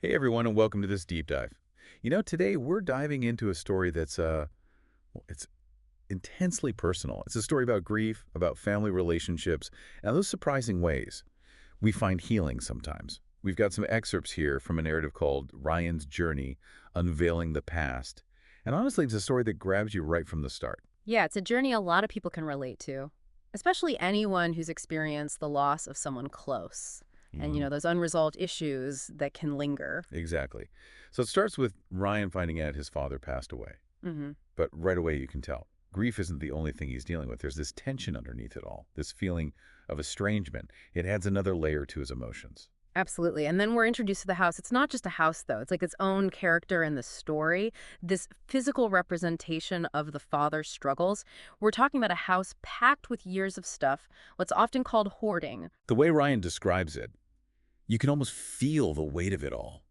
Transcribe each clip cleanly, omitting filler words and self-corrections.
Hey everyone, and welcome to this deep dive. Today we're diving into a story that's it's intensely personal. It's a story about grief, about family relationships, and those surprising ways we find healing sometimes. We've got some excerpts here from a narrative called Ryan's Journey, Unveiling the Past. And honestly, it's a story that grabs you right from the start. Yeah, it's a journey a lot of people can relate to, especially anyone who's experienced the loss of someone close and, Mhm. those unresolved issues that can linger. Exactly. So it starts with Ryan finding out his father passed away. hmm But right away you can tell. Grief isn't the only thing he's dealing with. There's this tension underneath it all, this feeling of estrangement. It adds another layer to his emotions. Absolutely. And then we're introduced to the house. It's not just a house, though. It's like its own character in the story, this physical representation of the father's struggles. We're talking about a house packed with years of stuff, what's often called hoarding. The way Ryan describes it, you can almost feel the weight of it all.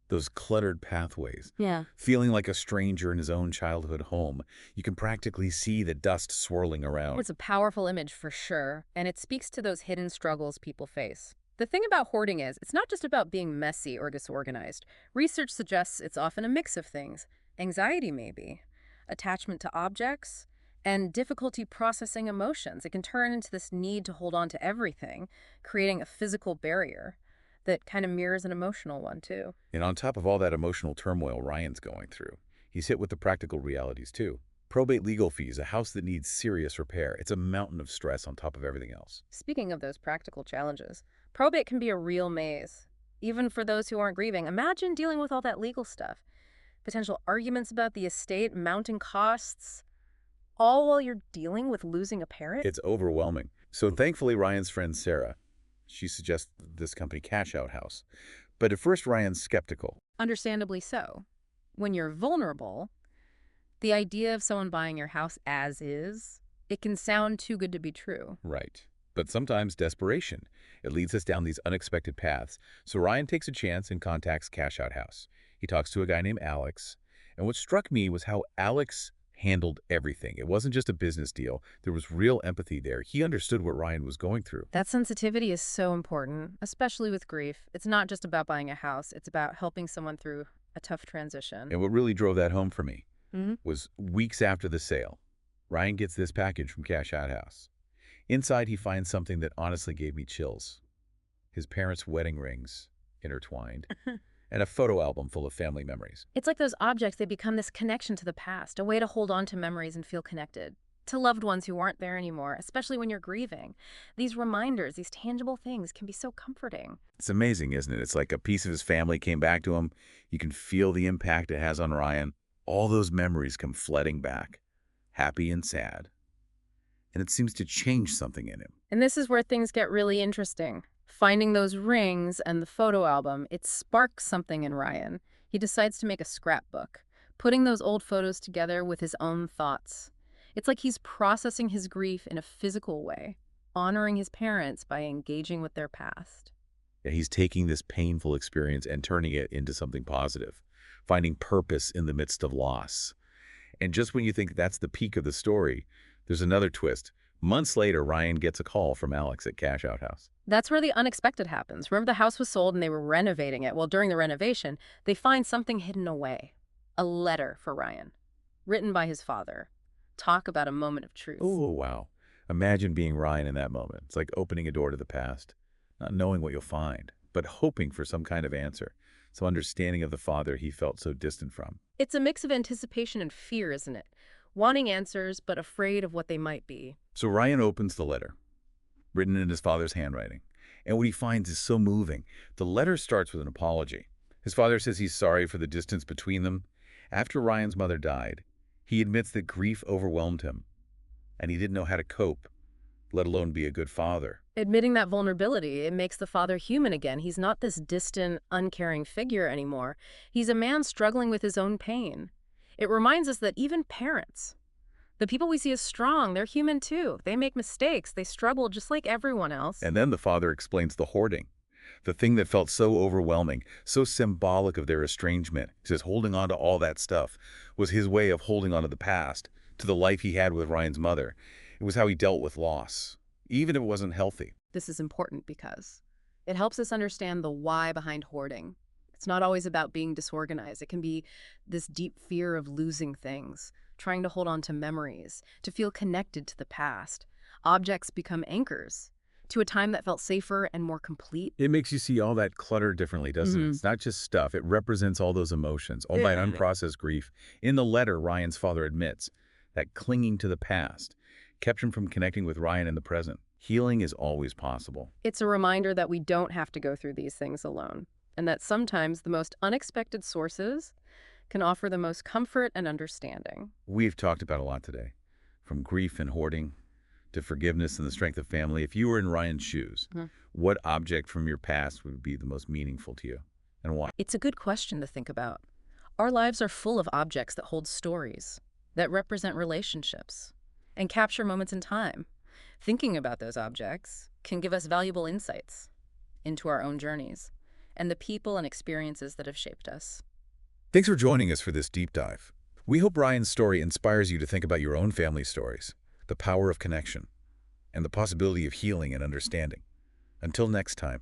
Those cluttered pathways, Yeah. feeling like a stranger in his own childhood home. You can practically see the dust swirling around. It's a powerful image for sure, and it speaks to those hidden struggles people face. The thing about hoarding is, it's not just about being messy or disorganized. Research suggests it's often a mix of things. Anxiety, maybe, attachment to objects, and difficulty processing emotions. It can turn into this need to hold on to everything, creating a physical barrier that kind of mirrors an emotional one, too. And on top of all that emotional turmoil Ryan's going through, he's hit with the practical realities too. Probate legal fees, a house that needs serious repair. It's a mountain of stress on top of everything else. Speaking of those practical challenges, probate can be a real maze. Even for those who aren't grieving, imagine dealing with all that legal stuff. Potential arguments about the estate, mounting costs, all while you're dealing with losing a parent? It's overwhelming. So thankfully, Ryan's friend Sarah, she suggests this company Cash Out House. But at first, Ryan's skeptical. Understandably so. When you're vulnerable, the idea of someone buying your house as is, it can sound too good to be true. Right. But sometimes desperation. It leads us down these unexpected paths. So Ryan takes a chance and contacts Cash Out House. He talks to a guy named Alex. And what struck me was how Alex handled everything. It wasn't just a business deal. There was real empathy there. He understood what Ryan was going through. That sensitivity is so important, especially with grief. It's not just about buying a house, it's about helping someone through a tough transition. And what really drove that home for me hmm was weeks after the sale, Ryan gets this package from Cash Out House. Inside, he finds something that honestly gave me chills. His parents' wedding rings, intertwined, and a photo album full of family memories. It's like those objects, they become this connection to the past, a way to hold on to memories and feel connected to loved ones who aren't there anymore, especially when you're grieving. These reminders, these tangible things can be so comforting. It's amazing, isn't it? It's like a piece of his family came back to him. You can feel the impact it has on Ryan. All those memories come flooding back, happy and sad. And it seems to change something in him. And this is where things get really interesting. Finding those rings and the photo album, it sparks something in Ryan. He decides to make a scrapbook, putting those old photos together with his own thoughts. It's like he's processing his grief in a physical way, honoring his parents by engaging with their past. Yeah, he's taking this painful experience and turning it into something positive, finding purpose in the midst of loss. And just when you think that's the peak of the story, there's another twist. Months later, Ryan gets a call from Alex at Cash Out House. That's where the unexpected happens. Remember, the house was sold and they were renovating it. Well, during the renovation, they find something hidden away. A letter for Ryan, written by his father. Talk about a moment of truth. Oh, wow. Imagine being Ryan in that moment. It's like opening a door to the past, not knowing what you'll find, but hoping for some kind of answer, some understanding of the father he felt so distant from. It's a mix of anticipation and fear, isn't it? Wanting answers, but afraid of what they might be. So Ryan opens the letter, written in his father's handwriting. And what he finds is so moving. The letter starts with an apology. His father says he's sorry for the distance between them. After Ryan's mother died, he admits that grief overwhelmed him, and he didn't know how to cope, let alone be a good father. Admitting that vulnerability, it makes the father human again. He's not this distant, uncaring figure anymore. He's a man struggling with his own pain. It reminds us that even parents, the people we see as strong, they're human too. They make mistakes. They struggle just like everyone else. And then the father explains the hoarding, the thing that felt so overwhelming, so symbolic of their estrangement. He says holding on to all that stuff was his way of holding on to the past, to the life he had with Ryan's mother. It was how he dealt with loss, even if it wasn't healthy. This is important because it helps us understand the why behind hoarding. It's not always about being disorganized. It can be this deep fear of losing things, trying to hold on to memories, to feel connected to the past. Objects become anchors to a time that felt safer and more complete. It makes you see all that clutter differently, doesn't it? Hmm. It's not just stuff. It represents all those emotions, all that Yeah. unprocessed grief. In the letter, Ryan's father admits that clinging to the past kept him from connecting with Ryan in the present. Healing is always possible. It's a reminder that we don't have to go through these things alone, and that sometimes the most unexpected sources can offer the most comfort and understanding. We've talked about a lot today, from grief and hoarding to forgiveness and the strength of family. If you were in Ryan's shoes, Mhm. what object from your past would be the most meaningful to you and why? It's a good question to think about. Our lives are full of objects that hold stories, that represent relationships, and capture moments in time. Thinking about those objects can give us valuable insights into our own journeys and the people and experiences that have shaped us. Thanks for joining us for this deep dive. We hope Ryan's story inspires you to think about your own family stories, the power of connection, and the possibility of healing and understanding. Until next time.